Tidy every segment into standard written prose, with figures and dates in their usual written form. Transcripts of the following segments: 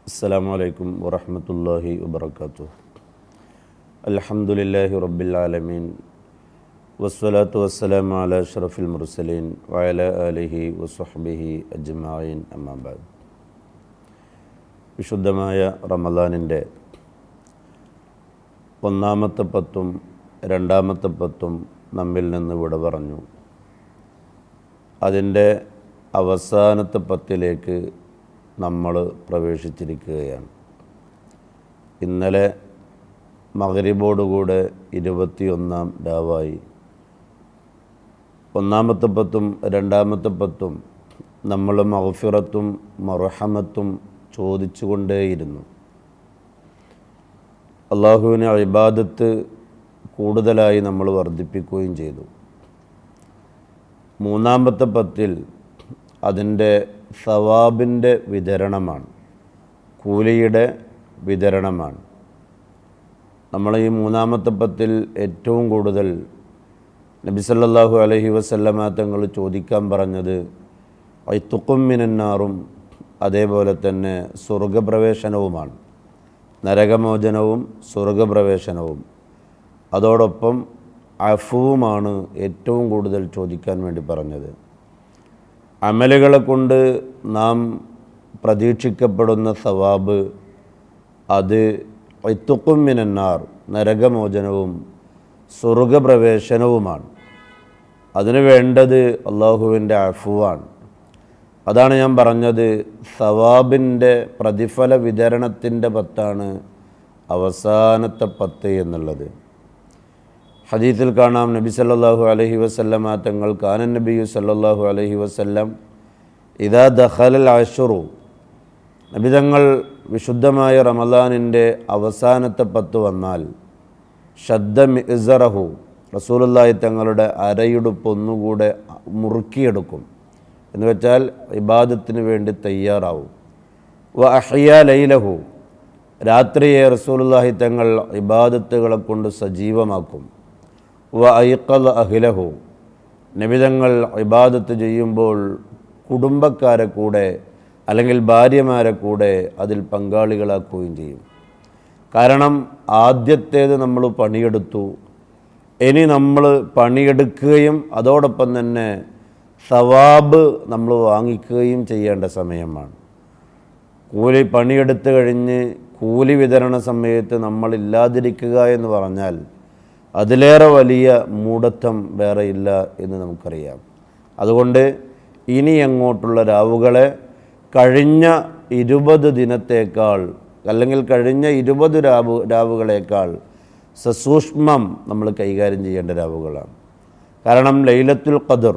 അസ്സലാമു അലൈക്കും വറഹ്മത്തുള്ളാഹി വബറകാതുഹു. അൽഹംദുലില്ലാഹി റബ്ബിൽ ആലമീൻ വസ്സലാത്തു വസ്സലാമു അലാ അഷ്റഫിൽ മുർസലീൻ വഅലാ ആലിഹി വസ്വഹ്ബിഹി അജ്മഈൻ. അമ്മാ ബഅദ്. വിശുദ്ധമായ റമദാനിൻ്റെ ഒന്നാമത്തെ പത്തും രണ്ടാമത്തെ പത്തും നമ്മിൽ നിന്ന് വിട പറഞ്ഞു. അതിൻ്റെ അവസാനത്തെ പത്തിലേക്ക് നമ്മൾ പ്രവേശിച്ചിരിക്കുകയാണ്. ഇന്നലെ മഗ്രിബോടുകൂടെ 21-ാം രാവായി. ഒന്നാമത്തെ പത്തും രണ്ടാമത്തെ പത്തും നമ്മൾ മഗ്ഫിറത്തും മർഹമത്തും ചോദിച്ചുകൊണ്ടേയിരുന്നു. അള്ളാഹുവിനെ ഇബാദത്ത് കൂടുതലായി നമ്മൾ വർദ്ധിപ്പിക്കുകയും ചെയ്തു. മൂന്നാമത്തെ പത്തിൽ അതിൻ്റെ സവാബിൻ്റെ വിതരണമാണ്, കൂലിയുടെ വിതരണമാണ്. നമ്മൾ ഈ മൂന്നാമത്തെ പത്തിൽ ഏറ്റവും കൂടുതൽ നബി സല്ലല്ലാഹു അലൈഹി വസല്ലമ തങ്ങൾ ചോദിക്കാൻ പറഞ്ഞത് ഐത്തുഖും മിനന്നാറും അതേപോലെ തന്നെ സ്വർഗപ്രവേശനവുമാണ്. നരകമോചനവും സ്വർഗപ്രവേശനവും അതോടൊപ്പം അഫുവുമാണ് ഏറ്റവും കൂടുതൽ ചോദിക്കാൻ വേണ്ടി പറഞ്ഞത്. അമലുകളെ കൊണ്ട് നാം പ്രതീക്ഷിക്കപ്പെടുന്ന സവാബ് അത് ഇത്ഖും മിനന്നാർ, നരകമോചനവും സ്വർഗപ്രവേശനവുമാണ്. അതിന് വേണ്ടത് അള്ളാഹുവിൻ്റെ അഫുവാണ്. അതാണ് ഞാൻ പറഞ്ഞത്, സവാബിൻ്റെ പ്രതിഫല വിതരണത്തിൻ്റെ പത്താണ് അവസാനത്തെ പത്ത് എന്നുള്ളത്. ഹദീസിൽ കാണാം, നബി സല്ലല്ലാഹു അലൈഹി വസല്ലമ തങ്ങൾ കാനൻ നബിയു സല്ലല്ലാഹു അലൈഹി വസല്ലം ഇദാ ദഖലൽ അശ്റു, നബി തങ്ങൾ വിശുദ്ധമായ റമദാനിൻ്റെ അവസാനത്തെ പത്ത് വന്നാൽ ഷദ്ദ മിഅ്സറഹു, റസൂലുള്ളാഹി തങ്ങളുടെ അരയുടുപ്പ് ഒന്നുകൂടെ മുറുക്കിയെടുക്കും. എന്ന് വെച്ചാൽ ഇബാദത്തിന് വേണ്ടി തയ്യാറാവും. വ അഹ്യാ ലൈലഹു, രാത്രിയെ റസൂലുള്ളാഹി തങ്ങൾ ഇബാദത്തുകളെ കൊണ്ട് സജീവമാക്കും. വ ഐഖദ അഹ്ലഹു, നബിതങ്ങൾ ഇബാദത്ത് ചെയ്യുമ്പോൾ കുടുംബക്കാരെ കൂടെ അല്ലെങ്കിൽ ഭാര്യമാരെ കൂടെ അതിൽ പങ്കാളികളാക്കുകയും ചെയ്യും. കാരണം ആദ്യത്തേത് നമ്മൾ പണിയെടുത്തു, ഇനി നമ്മൾ പണിയെടുക്കുകയും അതോടൊപ്പം തന്നെ സവാബ് നമ്മൾ വാങ്ങിക്കുകയും ചെയ്യേണ്ട സമയമാണ്. കൂലി പണിയെടുത്ത് കഴിഞ്ഞ് കൂലി വിതരണ സമയത്ത് നമ്മളില്ലാതിരിക്കുക എന്ന് പറഞ്ഞാൽ അതിലേറെ വലിയ മൂഢത്വം വേറെ ഇല്ല എന്ന് നമുക്കറിയാം. അതുകൊണ്ട് ഇനി അങ്ങോട്ടുള്ള രാവുകളെ കഴിഞ്ഞ 20 ദിനത്തേക്കാൾ അല്ലെങ്കിൽ കഴിഞ്ഞ 20 രാവുകളേക്കാൾ സസൂക്ഷ്മം നമ്മൾ കൈകാര്യം ചെയ്യേണ്ട രാവുകളാണ്. കാരണം ലൈലത്തുൽ ഖദർ,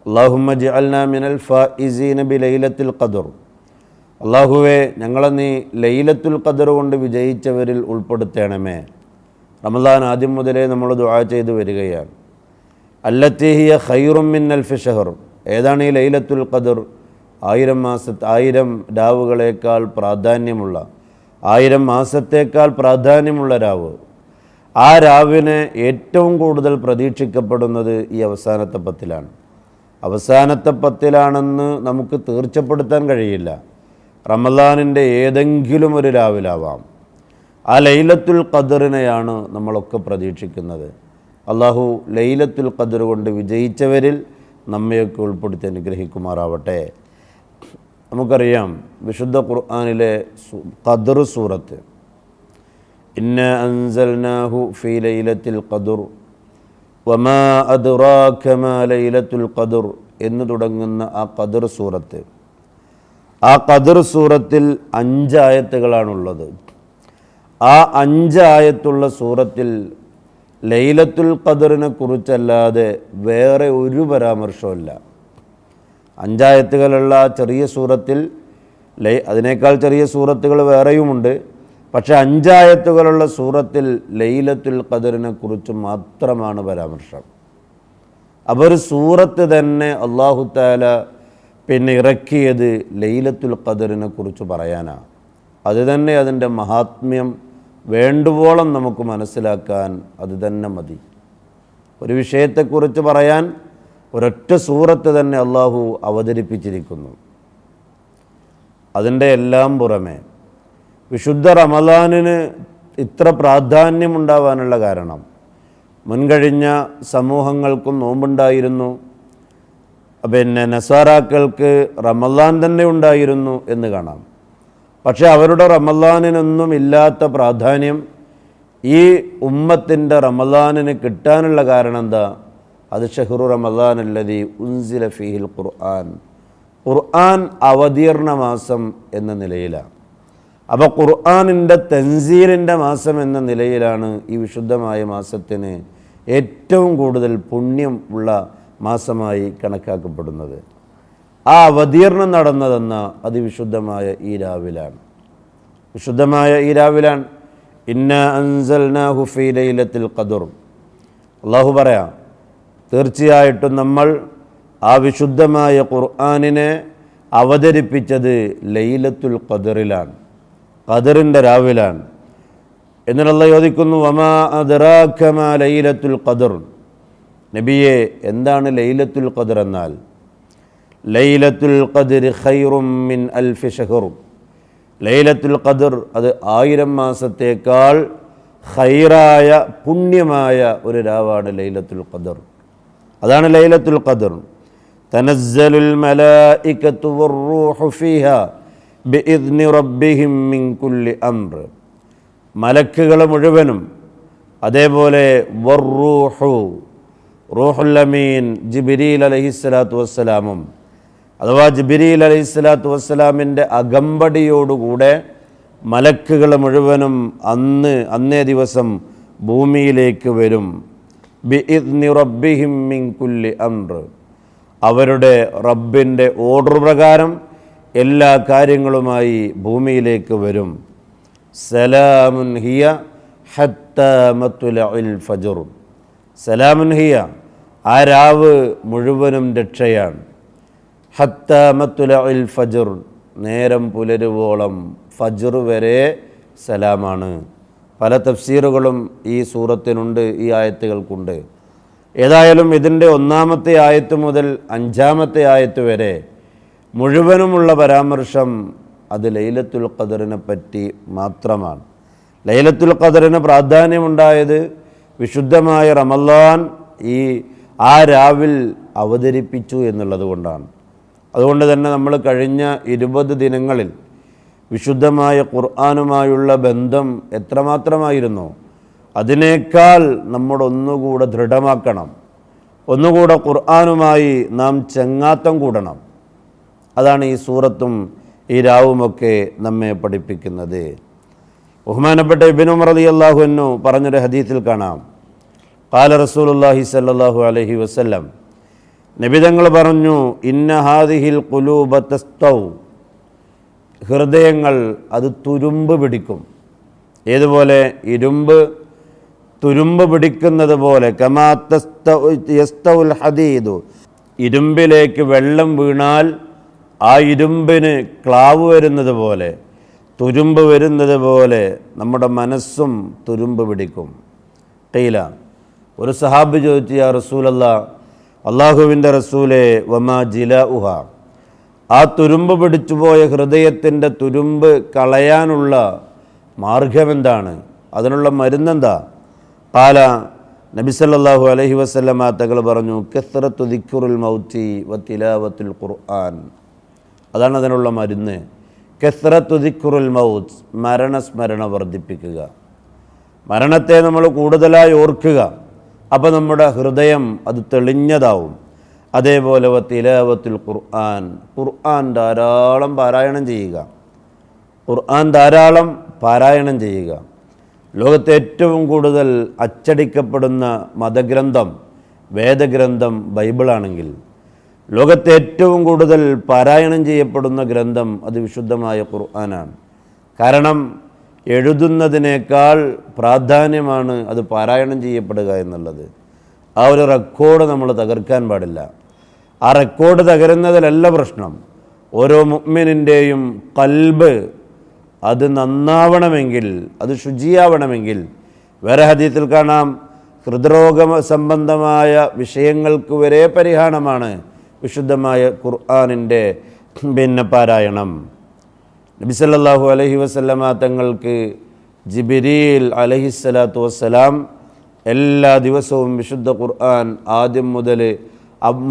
അല്ലാഹുമ്മ ജഅൽനാ മിനൽ ഫായിസീന ബിലൈലത്തുൽ ഖദർ, അല്ലാഹുവേ ഞങ്ങളെ നീ ലൈലത്തുൽ ഖദർ കൊണ്ട് വിജയിച്ചവരിൽ ഉൾപ്പെടുത്തണമേ. റമദാൻ ആദ്യം മുതലേ നമ്മൾ ദുആ ചെയ്തു വരികയാണ്. അല്ലത്തി ഹിയ ഖൈറും മിൻ അൽഫി ഷഹർ, ഏതാണ് ഈ ലൈലത്തുൽ ഖദർ? 1000 രാവുകളേക്കാൾ പ്രാധാന്യമുള്ള, 1000 മാസത്തേക്കാൾ പ്രാധാന്യമുള്ള രാവ്. ആ രാവിനെ ഏറ്റവും കൂടുതൽ പ്രതീക്ഷിക്കപ്പെടുന്നത് ഈ അവസാനത്തെ പത്തിലാണ്. അവസാനത്തെ പത്തിലാണെന്ന് നമുക്ക് തീർച്ചപ്പെടുത്താൻ കഴിയില്ല. റമദാനിൻ്റെ ഏതെങ്കിലും ഒരു രാവിലാവാം. ആ ലൈലത്തുൽ ഖദറിനെയാണ് നമ്മളൊക്കെ പ്രതീക്ഷിക്കുന്നത്. അള്ളാഹു ലൈലത്തുൽ ഖദർ കൊണ്ട് വിജയിച്ചവരിൽ നമ്മയൊക്കെ ഉൾപ്പെടുത്തി അനുഗ്രഹിക്കുമാറാവട്ടെ. നമുക്കറിയാം, വിശുദ്ധ ഖുർആനിലെ ഖദർ സൂറത്ത്, ഇന്നാ അൻസൽനാഹു ഫീ ലൈലത്തിൽ ഖദർ വമാ അദ്റാക മാ ലൈലത്തുൽ ഖദർ എന്ന് തുടങ്ങുന്ന ആ ഖദർ സൂറത്ത്, ആ ഖദർ സൂറത്തിൽ 5 ആയത്തുകളാണുള്ളത്. ആ 5 ആയത്തുള്ള സൂറത്തിൽ ലൈലത്തുൽ ഖദറിനെ കുറിച്ചല്ലാതെ വേറെ ഒരു പരാമർശമില്ല. 5 ആയത്തുകളുള്ള ചെറിയ സൂറത്തിൽ, അതിനേക്കാൾ ചെറിയ സൂറത്തുകൾ വേറെയുമുണ്ട്, പക്ഷേ 5 ആയത്തുകളുള്ള സൂറത്തിൽ ലൈലത്തുൽ ഖദറിനെ കുറിച്ച് മാത്രമാണ് പരാമർശം. അപ്പോൾ ഒരു സൂറത്ത് തന്നെ അല്ലാഹു തആല പിന്നെ ഇറക്കിയത് ലൈലത്തുൽ ഖദറിനെ കുറിച്ച് പറയാനാണ്. അത് തന്നെ അതിൻ്റെ മഹാത്മ്യം വേണ്ടുവോളം നമുക്ക് മനസ്സിലാക്കാൻ അത് തന്നെ മതി. ഒരു വിഷയത്തെക്കുറിച്ച് പറയാൻ ഒരൊറ്റ സൂറത്ത് തന്നെ അള്ളാഹു അവതരിപ്പിച്ചിരിക്കുന്നു. അതിൻ്റെ എല്ലാം പുറമെ വിശുദ്ധ റമദാനിന് ഇത്ര പ്രാധാന്യമുണ്ടാവാനുള്ള കാരണം, മുൻകഴിഞ്ഞ സമൂഹങ്ങൾക്കും നോമ്പുണ്ടായിരുന്നു, നസാറാക്കൾക്ക് റമദാൻ തന്നെ ഉണ്ടായിരുന്നു എന്ന് കാണാം. പക്ഷേ അവരുടെ റമദാനിനൊന്നും ഇല്ലാത്ത പ്രാധാന്യം ഈ ഉമ്മത്തിൻ്റെ റമദാനിന് കിട്ടാനുള്ള കാരണം എന്താ? അത് ഷഹ്റു റമദാൻ അല്ലദീ ഉൻസില ഫീഹിൽ ഖുർആൻ, ഖുർആൻ അവതീർണ മാസം എന്ന നിലയിലാണ്. അപ്പോൾ ഖുർആനിൻ്റെ തൻസീലിൻ്റെ മാസം എന്ന നിലയിലാണ് ഈ വിശുദ്ധമായ മാസത്തിന് ഏറ്റവും കൂടുതൽ പുണ്യം ഉള്ള മാസമായി കണക്കാക്കപ്പെടുന്നത്. ആ അവതീർണം നടന്നതെന്ന അതിവിശുദ്ധമായ ഈ രാവിലാണ്. വിശുദ്ധമായ ഈ രാവിലാണ് ഇന്നാ അൻസൽനാഹു ഫീ ലൈലത്തുൽ ഖദ്ർ. അല്ലാഹു പറയാം, തീർച്ചയായിട്ടും നമ്മൾ ആ വിശുദ്ധമായ ഖുർആനിനെ അവതരിപ്പിച്ചത് ലൈലത്തുൽ ഖദ്റിലാണ്, ഖദ്റിൻ്റെ രാവിലാണ്. എന്നിട്ട് അല്ലാഹു ചോദിക്കുന്നു, വമാ അദ്റാക മാ ലൈലത്തുൽ ഖദ്ർ. നബിയെ, എന്താണ് ലൈലത്തുൽ ഖദ്ർ എന്നാൽ? ലൈലത്തുൽ ഖദ്രി ഖൈറും മിൻ അൽഫി ഷഹർ. ലൈലത്തുൽ ഖദ്ർ അത് 1000 മാസത്തേക്കാൾ ഖൈറായ പുണ്യമായ ഒരു രാവാണ് ലൈലത്തുൽ ഖദ്ർ. അതാണ് ലൈലത്തുൽ ഖദ്ർ. തനസ്സലുൽ മലായികത്തു വറൂഹു ഫീഹാ ബിഇദ്നി റബ്ബിഹിം മിൻ കുല്ലി അംർ. മലക്കുകൾ മുഴുവനും, അതേപോലെ വറൂഹു, റൂഹുൽ അമീൻ ജിബ്രീൽ അലൈഹിസ്സലാത്തു വസ്സലാമും, അഥവാ ജിബ്രീൽ അലൈഹിസ്സലാത്തു വസ്സലാമിൻ്റെ അകമ്പടിയോടുകൂടെ മലക്കുകൾ മുഴുവനും അന്നേ ദിവസം ഭൂമിയിലേക്ക് വരും. ബിഇദ്നി റബ്ബിഹിം മിൻ കുല്ലി അംർ. അവരുടെ റബ്ബിൻ്റെ ഓർഡർ പ്രകാരം എല്ലാ കാര്യങ്ങളുമായി ഭൂമിയിലേക്ക് വരും. സലാമുൻ ഹിയ ഹത്താ മത്ലഉൽ ഫജ്ർ. സലാമുൻ ഹിയ, ആ രാവ് മുഴുവനും രക്ഷയാണ്. ഹത്താ മത്ലഉൽ ഫജ്ർ, നേരം പുലരുവോളം, ഫജ്ർ വരെ സലാമാണ്. പല തഫ്സീറുകളും ഈ സൂറത്തിനുണ്ട്, ഈ ആയത്തുകൾക്കുണ്ട്. ഏതായാലും ഇതിൻ്റെ 1-ാമത്തെ ആയത്ത് മുതൽ 5-ാമത്തെ ആയത്ത് വരെ മുഴുവനുമുള്ള പരാമർശം അത് ലൈലത്തുൽ ഖദ്റിനെ പറ്റി മാത്രമാണ്. ലൈലത്തുൽ ഖദ്റിന് പ്രാധാന്യമുണ്ടായത് വിശുദ്ധമായ റമളാൻ ആ രാവിൽ അവതരിപ്പിച്ചു എന്നുള്ളത് കൊണ്ടാണ്. അതുകൊണ്ട് തന്നെ നമ്മൾ കഴിഞ്ഞ 20 ദിനങ്ങളിൽ വിശുദ്ധമായ ഖുർആനുമായുള്ള ബന്ധം എത്രമാത്രമായിരുന്നു, അതിനേക്കാൾ നമ്മുടെ ഒന്നുകൂടെ ദൃഢമാക്കണം. ഒന്നുകൂടെ ഖുർആനുമായി നാം ചങ്ങാത്തം കൂടണം. അതാണ് ഈ സൂറത്തും ഈ രാവുമൊക്കെ നമ്മെ പഠിപ്പിക്കുന്നത്. ബഹുമാനപ്പെട്ട ഇബ്നു ഉമർ റളിയല്ലാഹു അൻഹു പറഞ്ഞൊരു ഹദീസിൽ കാണാം, ഖാല റസൂലുള്ളാഹി സ്വല്ലല്ലാഹു അലൈഹി വസല്ലം, നബി തങ്ങൾ പറഞ്ഞു, ഇന്ന ഹാദിഹിൽ ഖുലൂബ തസ്തൗ. ഹൃദയങ്ങൾ അത് തുരുമ്പ് പിടിക്കും. ഏതുപോലെ? ഇരുമ്പ് തുരുമ്പ് പിടിക്കുന്നത് പോലെ. കമാ യസ്തൗൽ ഹദീദു. ഇരുമ്പിലേക്ക് വെള്ളം വീണാൽ ആ ഇരുമ്പിന് ക്ലാവ് വരുന്നത് പോലെ, തുരുമ്പ് വരുന്നത് പോലെ നമ്മുടെ മനസ്സും തുരുമ്പ് പിടിക്കും. ഖീല, ഒരു സഹാബി ചോദിച്ചു, യാ റസൂലല്ലാഹ്, അള്ളാഹുവിൻ്റെ റസൂലേ, വമാ ജിലാഉഹ. ആ തുരുമ്പ് പിടിച്ചുപോയ ഹൃദയത്തിൻ്റെ തുരുമ്പ് കളയാനുള്ള മാർഗമെന്താണ്? അതിനുള്ള മരുന്നെന്താ? ഖാല, നബി സല്ലല്ലാഹു അലൈഹി വസല്ലമ തങ്ങൾ പറഞ്ഞു, കസ്റത്തു ദിക്റുൽ മൗതി വ തിലാവത്തുൽ ഖുർആൻ. അതാണ് അതിനുള്ള മരുന്ന്. കസ്റത്തു ദിക്റുൽ മൗത്ത്, മരണസ്മരണ വർദ്ധിപ്പിക്കുക. മരണത്തെ നമ്മൾ കൂടുതലായി ഓർക്കുക. അപ്പോൾ നമ്മുടെ ഹൃദയം അത് തെളിഞ്ഞതാവും. അതേപോലെ വ തിലാവത്തുൽ ഖുർആൻ, ഖുർആൻ ധാരാളം പാരായണം ചെയ്യുക. ഖുർആൻ ധാരാളം പാരായണം ചെയ്യുക. ലോകത്തെ ഏറ്റവും കൂടുതൽ അച്ചടിക്കപ്പെടുന്ന മതഗ്രന്ഥം, വേദഗ്രന്ഥം ബൈബിളാണെങ്കിൽ, ലോകത്തെ ഏറ്റവും കൂടുതൽ പാരായണം ചെയ്യപ്പെടുന്ന ഗ്രന്ഥം അത് വിശുദ്ധമായ ഖുർആനാണ്. കാരണം എഴുതുന്നതിനേക്കാൾ പ്രാധാന്യമാണ് അത് പാരായണം ചെയ്യപ്പെടുക എന്നുള്ളത്. ആ ഒരു റെക്കോർഡ് നമ്മൾ തകർക്കാൻ പാടില്ല. ആ റെക്കോർഡ് തകരുന്നതിലല്ല പ്രശ്നം. ഓരോ മുഅ്മിനിൻ്റെയും ഖൽബ് അത് നന്നാവണമെങ്കിൽ, അത് ശുചിയാവണമെങ്കിൽ, വേറെ ഹദീസിൽ കാണാം, ഹൃദ്രോഗ സംബന്ധമായ വിഷയങ്ങൾക്ക് വരെ പരിഹാരമാണ് വിശുദ്ധമായ ഖുർആനിൻ്റെ പാരായണം. നബി സല്ലല്ലാഹു അലൈഹി വസല്ലമ തങ്ങൾക്ക് ജിബ്രീൽ അലൈഹിസ്സലാത്തു വസ്സലാം എല്ലാ ദിവസവും വിശുദ്ധ ഖുർആൻ ആദ്യം മുതൽ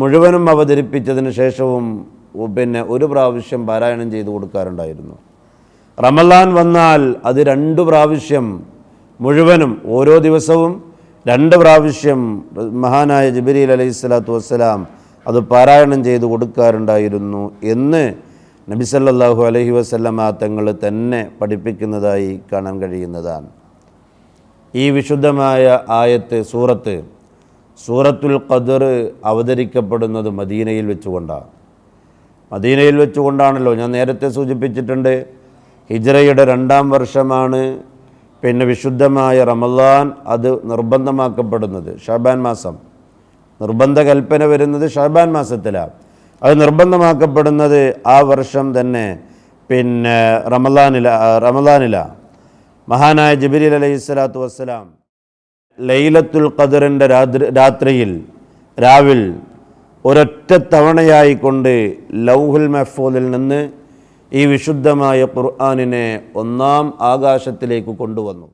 മുഴുവനും അവതരിപ്പിച്ചതിന് ശേഷവും ഒരു പ്രാവശ്യം പാരായണം ചെയ്തു കൊടുക്കാറുണ്ടായിരുന്നു. റമളാൻ വന്നാൽ അത് 2 പ്രാവശ്യം മുഴുവനും ഓരോ ദിവസവും 2 പ്രാവശ്യം മഹാനായ ജിബ്രീൽ അലൈഹിസ്സലാത്തു വസ്സലാം അത് പാരായണം ചെയ്തു കൊടുക്കാറുണ്ടായിരുന്നു എന്ന് നബി സല്ലല്ലാഹു അലൈഹി വസല്ലമ തങ്ങൾ തന്നെ പഠിപ്പിക്കുന്നതായി കാണാൻ കഴിയുന്നതാണ്. ഈ വിശുദ്ധമായ ആയത്ത് സൂറത്തുൽ ഖദർ അവതരിക്കപ്പെടുന്നത് മദീനയിൽ വെച്ചുകൊണ്ടാണല്ലോ. ഞാൻ നേരത്തെ സൂചിപ്പിച്ചിട്ടുണ്ട്, ഹിജ്റയുടെ 2-ാം വർഷമാണ് വിശുദ്ധമായ റമളാൻ അത് നിർബന്ധമാക്കപ്പെടുന്നത്. ശഅബാൻ മാസം നിർബന്ധ കൽപ്പന വരുന്നത് ശഅബാൻ മാസത്തിലാണ്. അത് നിർബന്ധമാക്കപ്പെടുന്നത് ആ വർഷം തന്നെ റമളാനിലാണ്. മഹാനായ ജിബ്രീൽ അലൈഹിസ്സലാത്തു വസ്സലാം ലൈലത്തുൽ ഖദറിൻ്റെ രാവിൽ ഒരൊറ്റ തവണയായിക്കൊണ്ട് ലൗഹുൽ മഹ്ഫൂദിൽ നിന്ന് ഈ വിശുദ്ധമായ ഖുർആനിനെ 1-ാം ആകാശത്തിലേക്ക് കൊണ്ടുവന്നു.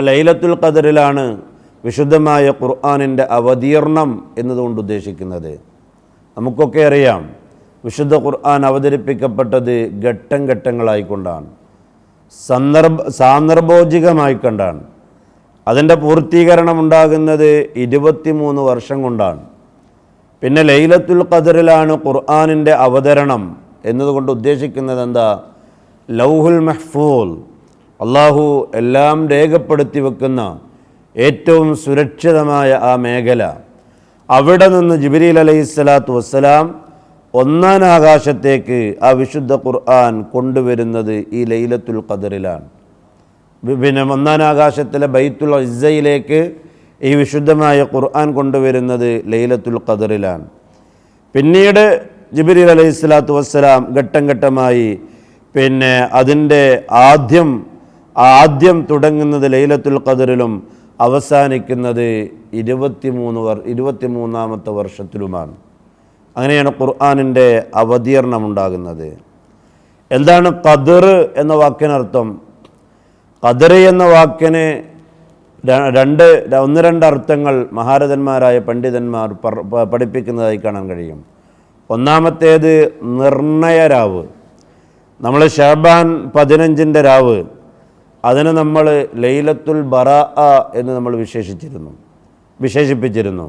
ലൈലത്തുൽ ഖദറിലാണ് വിശുദ്ധമായ ഖുർആനിൻ്റെ അവതീർണം എന്നതുകൊണ്ട് ഉദ്ദേശിക്കുന്നത്. നമുക്കൊക്കെ അറിയാം, വിശുദ്ധ ഖുർആൻ അവതരിപ്പിക്കപ്പെട്ടത് ഘട്ടങ്ങളായിക്കൊണ്ടാണ്, സാന്ദർഭോചികമായിക്കൊണ്ടാണ്. അതിൻ്റെ പൂർത്തീകരണം ഉണ്ടാകുന്നത് 23 വർഷം കൊണ്ടാണ്. പിന്നെ ലൈലത്തുൽ ഖദറിലാണ് ഖുർആനിൻ്റെ അവതരണം എന്നതുകൊണ്ട് ഉദ്ദേശിക്കുന്നത് എന്താ? ലൗഹുൽ മഹ്ഫൂൽ, അള്ളാഹു എല്ലാം രേഖപ്പെടുത്തി വെക്കുന്ന ഏറ്റവും സുരക്ഷിതമായ ആ മേഖല, അവിടെ നിന്ന് ജിബ്രീൽ അലൈഹിസ്സലാത്തു വസ്സലാം 1-ാം ആകാശത്തേക്ക് ആ വിശുദ്ധ ഖുർആൻ കൊണ്ടുവരുന്നത് ഈ ലൈലത്തുൽ ഖദറിലാണ്. 1-ാം ആകാശത്തിലെ ബൈത്തുൽ ഇസ്സയിലേക്ക് ഈ വിശുദ്ധമായ ഖുർആൻ കൊണ്ടുവരുന്നത് ലൈലത്തുൽ ഖദറിലാണ്. പിന്നീട് ജിബ്രീൽ അലൈഹിസ്സലാത്തു വസ്സലാം ഘട്ടമായി അതിൻ്റെ ആദ്യം തുടങ്ങുന്നത് ലൈലത്തുൽ ഖദറിലും അവസാനിക്കുന്നത് 23-ാമത്തെ വർഷത്തിലുമാണ്. അങ്ങനെയാണ് ഖുർആനിൻ്റെ അവതീർണം ഉണ്ടാകുന്നത്. എന്താണ് ഖദർ എന്ന വാക്കിനർത്ഥം? ഖദർ എന്ന വാക്കിന് 1-2 അർത്ഥങ്ങൾ മഹാരഥന്മാരായ പണ്ഡിതന്മാർ പഠിപ്പിക്കുന്നതായി കാണാൻ കഴിയും. ഒന്നാമത്തേത് നിർണയരാവ്. നമ്മൾ ശഅബാൻ 15-ൻ്റെ രാവ്, അതിന് നമ്മൾ ലൈലത്തുൽ ബറാഅ എന്ന് നമ്മൾ വിശേഷിപ്പിച്ചിരുന്നു.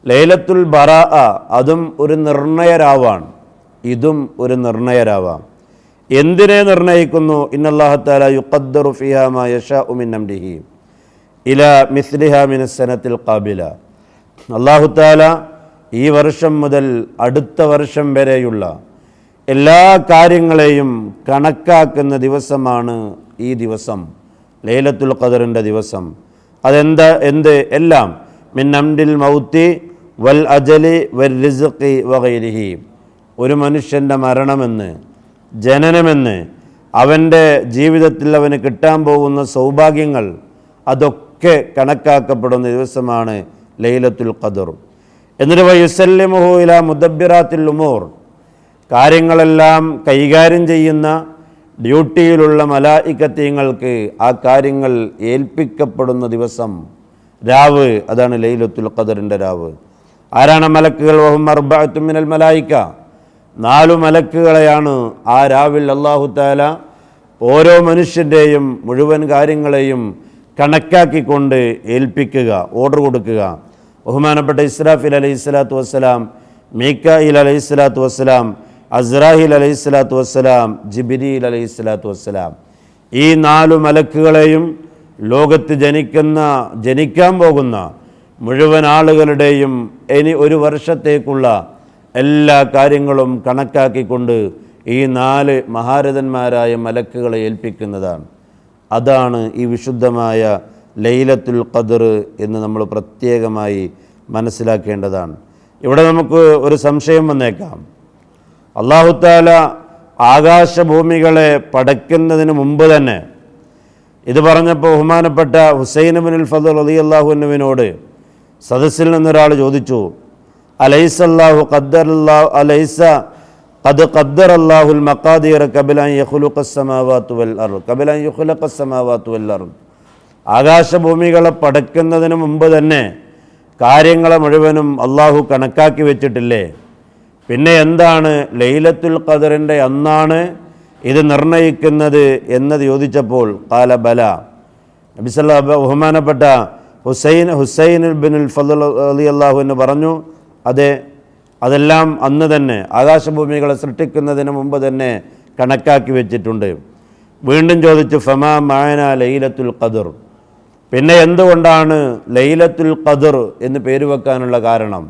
ലൈലത്തുൽ ബറാഅ അതും ഒരു നിർണയരാവാണ്, ഇതും ഒരു നിർണയരാവാണ്. എന്തിനെ നിർണയിക്കുന്നു? ഇന്നല്ലാഹ തആല യുഖദ്ദറു ഫീഹാ മാ യശാഉ മിൻ അംരിഹി ഇലാ മിസ്ലിഹാ മിനസ് സനത്തിൽ ഖാബില. അല്ലാഹു തആല ഈ വർഷം മുതൽ അടുത്ത വർഷം വരെയുള്ള എല്ലാ കാര്യങ്ങളെയും കണക്കാക്കുന്ന ദിവസമാണ് ഈ ദിവസം, ലൈലത്തുൽ ഖദറിൻ്റെ ദിവസം. എല്ലാം മിൻ അംരിൽ മൗത്തി വൽ അജലി വൽ റിസ്ഖി വഗൈരിഹി. ഒരു മനുഷ്യൻ്റെ മരണമെന്ന്, ജനനമെന്ന്, അവൻ്റെ ജീവിതത്തിൽ അവന് കിട്ടാൻ പോകുന്ന സൗഭാഗ്യങ്ങൾ, അതൊക്കെ കണക്കാക്കപ്പെടുന്ന ദിവസമാണ് ലൈലത്തുൽ ഖദർ. എന്നിട്ട് വയുസല്ലിമുഹു ഇലാ മുദബ്ബിറാത്തിൽ ഉമൂർ, കാര്യങ്ങളെല്ലാം കൈകാര്യം ചെയ്യുന്ന ഡ്യൂട്ടിയിലുള്ള മലായികത്യങ്ങൾക്ക് ആ കാര്യങ്ങൾ ഏൽപ്പിക്കപ്പെടുന്ന ദിവസം, രാവ്, അതാണ് ലൈലത്തുൽ ഖദറിൻ്റെ രാവ്. ആരാണ് മലക്കുകൾ? വഹും അർബഅത്തു മിനൽ മലായിക, 4 മലക്കുകളെയാണ് ആ രാവിൽ അല്ലാഹു തആല ഓരോ മനുഷ്യൻ്റെയും മുഴുവൻ കാര്യങ്ങളെയും കണക്കാക്കിക്കൊണ്ട് ഏൽപ്പിക്കുക, ഓർഡർ കൊടുക്കുക. ബഹുമാനപ്പെട്ട ഇസ്രാഫീൽ അലൈഹിസ്സലാത്തു വസ്സലാം, മീകായിൽ അലൈഹിസ്സലാത്തു വസ്സലാം, അസ്രാഹീൽ അലൈഹിസ്സലാത്തു വസ്സലാം, ജിബ്രീൽ അലൈഹിസ്സലാത്തു വസ്സലാം, ഈ 4 മലക്കുകളെയും ലോകത്ത് ജനിക്കാൻ പോകുന്ന മുഴുവൻ ആളുകളുടെയും ഇനി ഒരു വർഷത്തേക്കുള്ള എല്ലാ കാര്യങ്ങളും കണക്കാക്കിക്കൊണ്ട് ഈ 4 മഹാരഥന്മാരായ മലക്കുകളെ ഏൽപ്പിക്കുന്നതാണ്. അതാണ് ഈ വിശുദ്ധമായ ലൈലത്തുൽ ഖദർ എന്ന് നമ്മൾ പ്രത്യേകമായി മനസ്സിലാക്കേണ്ടതാണ്. ഇവിടെ നമുക്ക് ഒരു സംശയം വന്നേക്കാം. അല്ലാഹുത്താല ആകാശഭൂമികളെ പടയ്ക്കുന്നതിന് മുമ്പ് തന്നെ ഇത് പറഞ്ഞപ്പോൾ ബഹുമാനപ്പെട്ട ഹുസൈൻ ഇബ്നുൽ ഫദ്ൽ റളിയല്ലാഹു അൻഹുവിനോട് സദസ്സിൽ നിന്നൊരാൾ ചോദിച്ചു, അലൈസല്ലാഹു ഖദ്ദറല്ലാഹു അലൈസ ഖദ് ഖദ്ദറല്ലാഹുൽ മഖാദീറ ഖബല അൻ യഖ്ലുഖസ് സമാവാതു വൽ അർദ് ഖബല അൻ യഖ്ലുഖസ് സമാവാതു വൽ അർദ്. ആകാശഭൂമികളെ പടയ്ക്കുന്നതിന് മുമ്പ് തന്നെ കാര്യങ്ങളെ മുഴുവനും അള്ളാഹു കണക്കാക്കി വെച്ചിട്ടില്ലേ? പിന്നെ എന്താണ് ലൈലത്തുൽ ഖദറിൻ്റെ അന്നാണ് ഇത് നിർണയിക്കുന്നത് എന്നത് ചോദിച്ചപ്പോൾ ഖാല ബല. നബി സല്ലല്ലാഹു ബഹുമാനപ്പെട്ട ഹുസൈൻ ഇബ്നുൽ ഫദ്ൽ റളിയല്ലാഹു അൻഹു പറഞ്ഞു, അതെ, അതെല്ലാം അന്ന് തന്നെ ആകാശഭൂമികളെ സൃഷ്ടിക്കുന്നതിന് മുമ്പ് തന്നെ കണക്കാക്കി വെച്ചിട്ടുണ്ട്. വീണ്ടും ചോദിച്ചു, ഫമാ മഅന ലൈലത്തുൽ ഖദർ, പിന്നെ എന്തുകൊണ്ടാണ് ലൈലത്തുൽ ഖദർ എന്ന് പേര് വെക്കാനുള്ള കാരണം,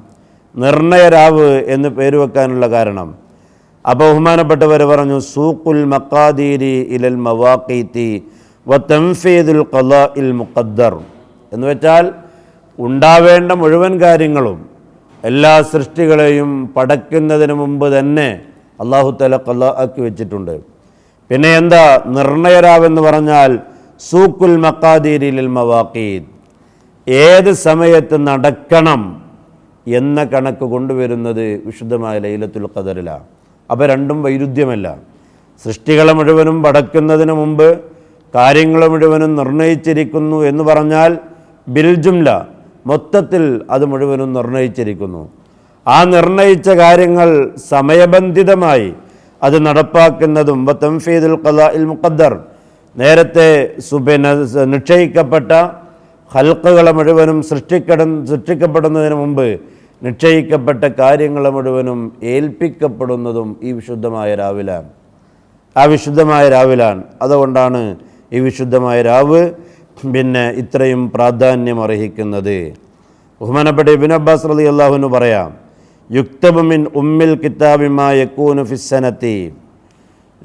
നിർണയരാവ് എന്ന് പേര് വെക്കാനുള്ള കാരണം? അപ്പോൾ ബഹുമാനപ്പെട്ടവർ പറഞ്ഞു, സൂഖുൽ മഖാദീരി ഇലൽ മവാഖീതി വ തൻഫീദുൽ ഖളാഇൽ മുഖദ്ദർ എന്ന് വെച്ചാൽ ഉണ്ടാവേണ്ട മുഴുവൻ കാര്യങ്ങളും എല്ലാ സൃഷ്ടികളെയും പടയ്ക്കുന്നതിന് മുമ്പ് തന്നെ അല്ലാഹു തആല ഖളാ ആക്കി വെച്ചിട്ടുണ്ട്. പിന്നെ എന്താ നിർണയരാവെന്ന് പറഞ്ഞാൽ സൂഖുൽ മഖാദീരി ലിൽ മവാഖീത്, ഏത് സമയത്ത് നടക്കണം എന്ന കണക്ക് കൊണ്ടുവരുന്നത് വിശുദ്ധമായ ലൈലത്തുൽ ഖദറിലാണ്. അപ്പോൾ രണ്ടും വൈരുദ്ധ്യമല്ല. സൃഷ്ടികളെ മുഴുവനും പടക്കുന്നതിന് മുമ്പ് കാര്യങ്ങൾ മുഴുവനും നിർണയിച്ചിരിക്കുന്നു എന്ന് പറഞ്ഞാൽ ബിൽജുംല മൊത്തത്തിൽ അത് മുഴുവനും നിർണയിച്ചിരിക്കുന്നു. ആ നിർണയിച്ച കാര്യങ്ങൾ സമയബന്ധിതമായി അത് നടപ്പാക്കുന്നതും തൻഫീദുൽ ഖളാഇൽ മുഖദ്ദർ, നേരത്തെ നിശ്ചയിക്കപ്പെട്ട ഖൽഖുകളെ മുഴുവനും സൃഷ്ടിക്കപ്പെടുന്നതിന് മുമ്പ് നിശ്ചയിക്കപ്പെട്ട കാര്യങ്ങളെ മുഴുവനും ഏൽപ്പിക്കപ്പെടുന്നതും ഈ വിശുദ്ധമായ രാവിലാണ്. ആ വിശുദ്ധമായ രാവിലാണ്. അതുകൊണ്ടാണ് ഈ വിശുദ്ധമായ രാവ് പിന്നെ ഇത്രയും പ്രാധാന്യം അർഹിക്കുന്നത്. ബഹുമാനപ്പെട്ട ഇബ്നു അബ്ബാസ് റളിയല്ലാഹു അൻഹു പറയാം, യുക്തബു മിൻ ഉമ്മിൽ കിതാബി മാ യകൂനു ഫിസ്സനതി,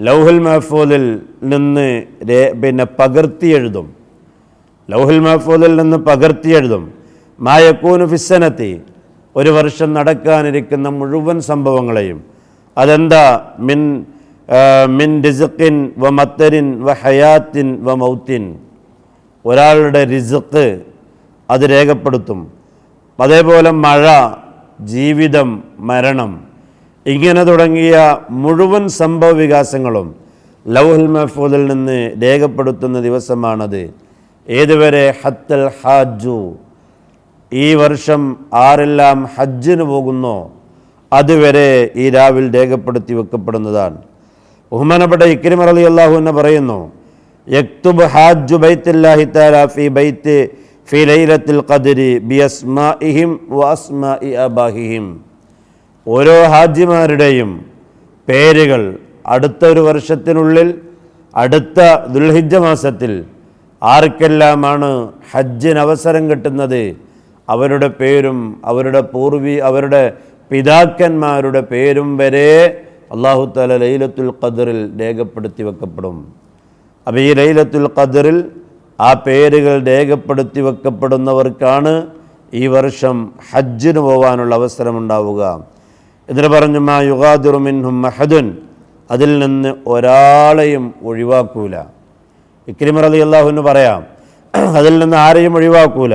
ലൗഹുൽ മഹ്ഫൂദിൽ നിന്ന് പിന്നെ പകർത്തിയെഴുതും, ലൗഹുൽ മഹ്ഫൂദിൽ നിന്ന് പകർത്തിയെഴുതും. മാ യകൂനു ഫിസ്സനതി, ഒരു വർഷം നടക്കാനിരിക്കുന്ന മുഴുവൻ സംഭവങ്ങളെയും. അതെന്താ? മിൻ റിസ്ഖിൻ വ മത്തരിൻ വ ഹയാത്തിൻ വ മൗത്തിൻ, ഒരാളുടെ റിസ്ഖ് അത് രേഖപ്പെടുത്തും. അതേപോലെ മഴ, ജീവിതം, മരണം, ഇങ്ങനെ തുടങ്ങിയ മുഴുവൻ സംഭവ വികാസങ്ങളും ലൗഹുൽ മഹ്ഫൂദിൽ നിന്ന് രേഖപ്പെടുത്തുന്ന ദിവസമാണത്. ഏതുവരെ? ഹത്തൽ ഹാജു, ഈ വർഷം ആരെല്ലാം ഹജ്ജിന് പോകുന്നോ അതുവരെ ഈ രാവിൽ രേഖപ്പെടുത്തി വെക്കപ്പെടുന്നതാണ്. ബഹുമാനപ്പെട്ട ഇക്രിമ റളിയല്ലാഹു അൻഹു പറയുന്നു, യക്തുബ് ഹാജു ബൈത്തുല്ലാഹി തആല ഫീ ലൈലത്തുൽ ഖദ്രി ബിഅസ്മാഇഹിം വ അസ്മാഇ അബാഹിഹിം, ഓരോ ഹാജിമാരുടെയും പേരുകൾ അടുത്ത ഒരു വർഷത്തിനുള്ളിൽ അടുത്ത ദുൽഹിജ്ജ മാസത്തിൽ ആർക്കെല്ലാമാണ് ഹജ്ജിന് അവസരം കിട്ടുന്നത് അവരുടെ പേരും അവരുടെ പിതാക്കന്മാരുടെ പേരും വരെ അല്ലാഹു തആല ലൈലത്തുൽ ഖദ്റിൽ രേഖപ്പെടുത്തി വെക്കപ്പെടും. അപ്പോൾ ഈ ലൈലത്തുൽ ഖദ്റിൽ ആ പേരുകൾ രേഖപ്പെടുത്തി വെക്കപ്പെടുന്നവർക്കാണ് ഈ വർഷം ഹജ്ജിന് പോകാനുള്ള അവസരമുണ്ടാവുക. എന്നിട്ട് പറഞ്ഞു, മാ യുഗാദിറു മിൻഹും അഹദുൻ, അതിൽ നിന്ന് ഒരാളെയും ഒഴിവാക്കൂല. ഇക്രിമ റളിയല്ലാഹു അൻഹു പറയാം, അതിൽ നിന്ന് ആരെയും ഒഴിവാക്കൂല.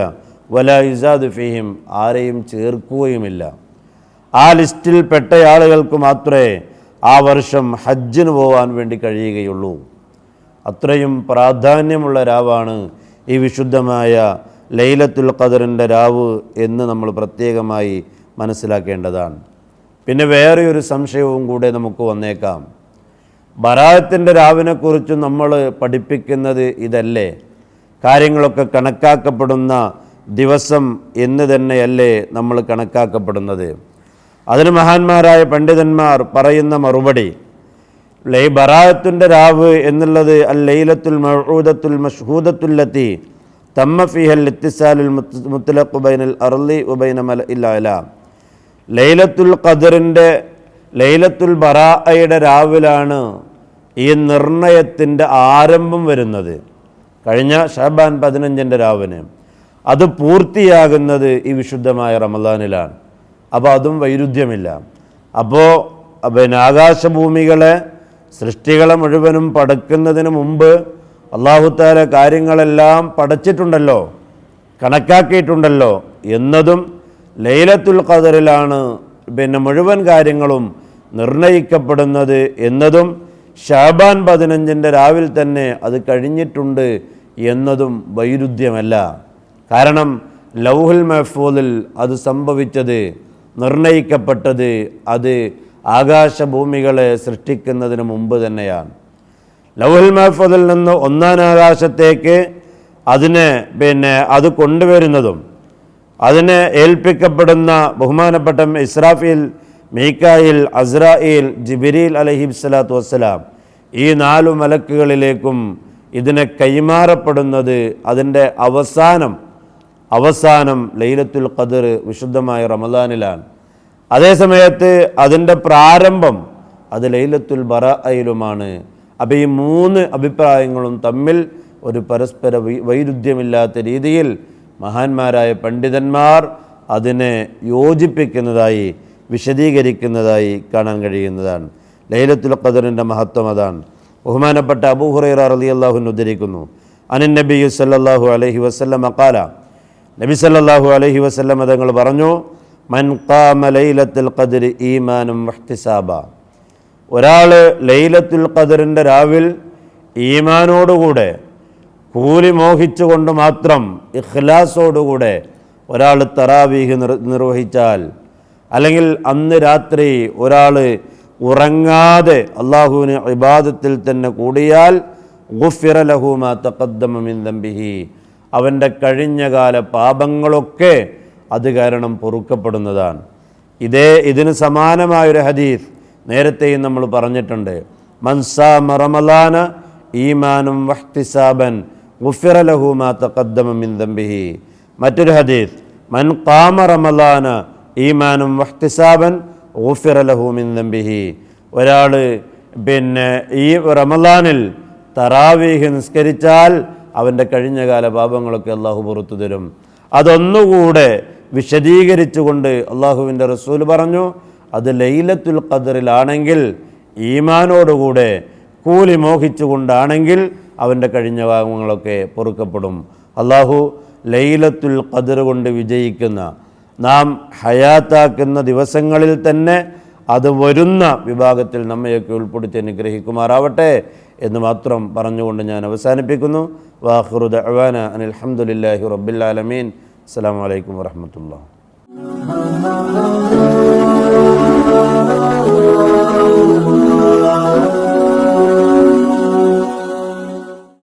വലാ യുസാദു ഫീഹിം, ആരെയും ചേർക്കുകയുമില്ല. ആ ലിസ്റ്റിൽ പെട്ട ആളുകൾക്ക് മാത്രമേ ആ വർഷം ഹജ്ജിന് പോകാൻ വേണ്ടി കഴിയുകയുള്ളൂ. അത്രയും പ്രാധാന്യമുള്ള രാവാണ് ഈ വിശുദ്ധമായ ലൈലത്തുൽ ഖദറിൻ്റെ രാവ് എന്ന് നമ്മൾ പ്രത്യേകമായി മനസ്സിലാക്കേണ്ടതാണ്. പിന്നെ വേറെ ഒരു സംശയവും കൂടെ നമുക്ക് വന്നേക്കാം. ബറാഅത്തിൻ്റെ രാവിനെക്കുറിച്ച് നമ്മൾ പഠിപ്പിക്കുന്നത് ഇതല്ലേ? കാര്യങ്ങളൊക്കെ കണക്കാക്കപ്പെടുന്ന ദിവസം എന്ന് തന്നെയല്ലേ നമ്മൾ കണക്കാക്കപ്പെടുന്നത്? അതിന് മഹാന്മാരായ പണ്ഡിതന്മാർ പറയുന്ന മറുപടി, ബറാഅത്തിൻ്റെ രാവ് എന്നുള്ളത് അൽ ലൈലത്തുൽ മൗഊദത്തുൽ മഷ്ഹൂദത്തുല്ലത്തി തമ്മ ഫീഹൽ ഇത്തിസാലുൽ മുത്ലഖ് ബൈനൽ അർളി വബൈന മലഇൽ അലാ, ലൈലത്തുൽ ഖദറിൻ്റെ ലൈലത്തുൽ ബറാഅയുടെ രാവിലാണ് ഈ നിർണയത്തിൻ്റെ ആരംഭം വരുന്നത്. കഴിഞ്ഞ ശഅബാൻ 15 രാവിന് അത് പൂർത്തിയാകുന്നത് ഈ വിശുദ്ധമായ റമദാനിലാണ്. അപ്പോൾ അതും വൈരുദ്ധ്യമില്ല. അപ്പോൾ ആകാശഭൂമികളെ സൃഷ്ടികളെ മുഴുവനും പടക്കുന്നതിന് മുമ്പ് അല്ലാഹു തആല കാര്യങ്ങളെല്ലാം പടച്ചിട്ടുണ്ടല്ലോ, കണക്കാക്കിയിട്ടുണ്ടല്ലോ എന്നതും ലൈലത്തുൽ ഖദറിലാണ് മുഴുവൻ കാര്യങ്ങളും നിർണയിക്കപ്പെടുന്നത് എന്നതും ശഅബാൻ 15 രാവിൽ തന്നെ അത് കഴിഞ്ഞിട്ടുണ്ട് എന്നതും വൈരുദ്ധ്യമല്ല. കാരണം ലൗഹുൽ മഹ്ഫൂദിൽ അത് സംഭവിച്ചത്, നിർണയിക്കപ്പെട്ടത് അത് ആകാശഭൂമികളെ സൃഷ്ടിക്കുന്നതിന് മുമ്പ് തന്നെയാണ്. ലൗഹുൽ മഹ്ഫൂദിൽ നിന്ന് ഒന്നാം ആകാശത്തേക്ക് അതിനെ അത് കൊണ്ടുവരുന്നതും അതിനെ ഏൽപ്പിക്കപ്പെടുന്ന ബഹുമാനപ്പെട്ട ഇസ്രാഫീൽ, മീകായിൽ, അസ്രായേൽ, ജിബ്രീൽ അലൈഹിസ്സലാത്തു വസ്സലാം ഈ 4 മലക്കുകളിലേക്കും ഇതിനെ കൈമാറപ്പെടുന്നത് അതിൻ്റെ അവസാനം ലൈലത്തുൽ ഖദർ വിശുദ്ധമായ റമദാനിലാണ്. അതേസമയത്ത് അതിൻ്റെ പ്രാരംഭം അത് ലൈലത്തുൽ ബറാഅയിലുമാണ്. അപ്പോൾ ഈ 3 അഭിപ്രായങ്ങളും തമ്മിൽ ഒരു പരസ്പര വൈരുദ്ധ്യമില്ലാത്ത രീതിയിൽ മഹാന്മാരായ പണ്ഡിതന്മാർ അതിനെ യോജിപ്പിക്കുന്നതായി, വിശദീകരിക്കുന്നതായി കാണാൻ കഴിയുന്നതാണ്. ലൈലത്തുൽ ഖദറിൻ്റെ മഹത്വം അതാണ്. ബഹുമാനപ്പെട്ട അബൂ ഹുറൈറ റളിയല്ലാഹു അൻഹു ഉദ്ധരിക്കുന്നു, അനൻ നബി സല്ലല്ലാഹു അലൈഹി വസല്ലം ഖാല, നബി സല്ലല്ലാഹു അലൈഹി വസല്ലം തങ്ങൾ പറഞ്ഞു, മൻ ഖാമ ലൈലത്തുൽ ഖദ്രി ഈമാനം വഹ്തിസാബ, ഒരാൾ ലൈലത്തുൽ ഖദറിൻ്റെ രാവിൽ ഈമാനോടുകൂടെ കൂലി മോഹിച്ചുകൊണ്ട് മാത്രം ഇഖ്ലാസോടുകൂടെ ഒരാൾ തറാവീഹ് നിർവഹിച്ചാൽ, അല്ലെങ്കിൽ അന്ന് രാത്രി ഒരാൾ ഉറങ്ങാതെ അള്ളാഹുവിന് ഇബാദത്തിൽ തന്നെ കൂടിയാൽ, ഗുഫിറ ലഹു മാ തഖദ്ദമ മിൻ ദംബിഹി, അവൻ്റെ കഴിഞ്ഞകാല പാപങ്ങളൊക്കെ അത് കാരണം പൊറുക്കപ്പെടുന്നതാണ്. ഇതിന് സമാനമായൊരു ഹദീസ് നേരത്തെയും നമ്മൾ പറഞ്ഞിട്ടുണ്ട്. മൻ സാമ റമളാന ഈമാനും വഹ്തിസാബൻ ഗുഫിറ ലഹു മാ തഖദ്ദമ മിൻ ദംബിഹി. മറ്റൊരു ഹദീസ്, മൻ ഖാമ റമളാന ഈമാനും വഹ്തിസാബൻ ഗുഫിറ ലഹു മിൻ ദംബിഹി, ഒരാൾ ഈ റമളാനിൽ തറാവീഹ് നിസ്കരിച്ചാൽ അവൻ്റെ കഴിഞ്ഞകാല പാപങ്ങളൊക്കെ അള്ളാഹു പുറത്തു തരും. അതൊന്നുകൂടെ വിശദീകരിച്ചുകൊണ്ട് അള്ളാഹുവിൻ്റെ റസൂൽ പറഞ്ഞു, അത് ലൈലത്തുൽ ഖദറിലാണെങ്കിൽ, ഈമാനോടുകൂടെ കൂലി മോഹിച്ചുകൊണ്ടാണെങ്കിൽ അവൻ്റെ കഴിഞ്ഞ പാപങ്ങളൊക്കെ പൊറുക്കപ്പെടും. അള്ളാഹു ലൈലത്തുൽ ഖദർ കൊണ്ട് വിജയിക്കുന്ന, നാം ഹയാത്താക്കുന്ന ദിവസങ്ങളിൽ തന്നെ അത് വരുന്ന വിഭാഗത്തിൽ നമ്മയൊക്കെ ഉൾപ്പെടുത്തി അനുഗ്രഹിക്കുമാറാവട്ടെ എന്ന് മാത്രം പറഞ്ഞുകൊണ്ട് ഞാൻ അവസാനിപ്പിക്കുന്നു. വാഖിറു ദഅ്വാന അനിൽ ഹംദുലില്ലാഹി റബ്ബിൽ ആലമീൻ. അസ്സലാമു അലൈക്കും വറഹ്മത്തുള്ളാഹി.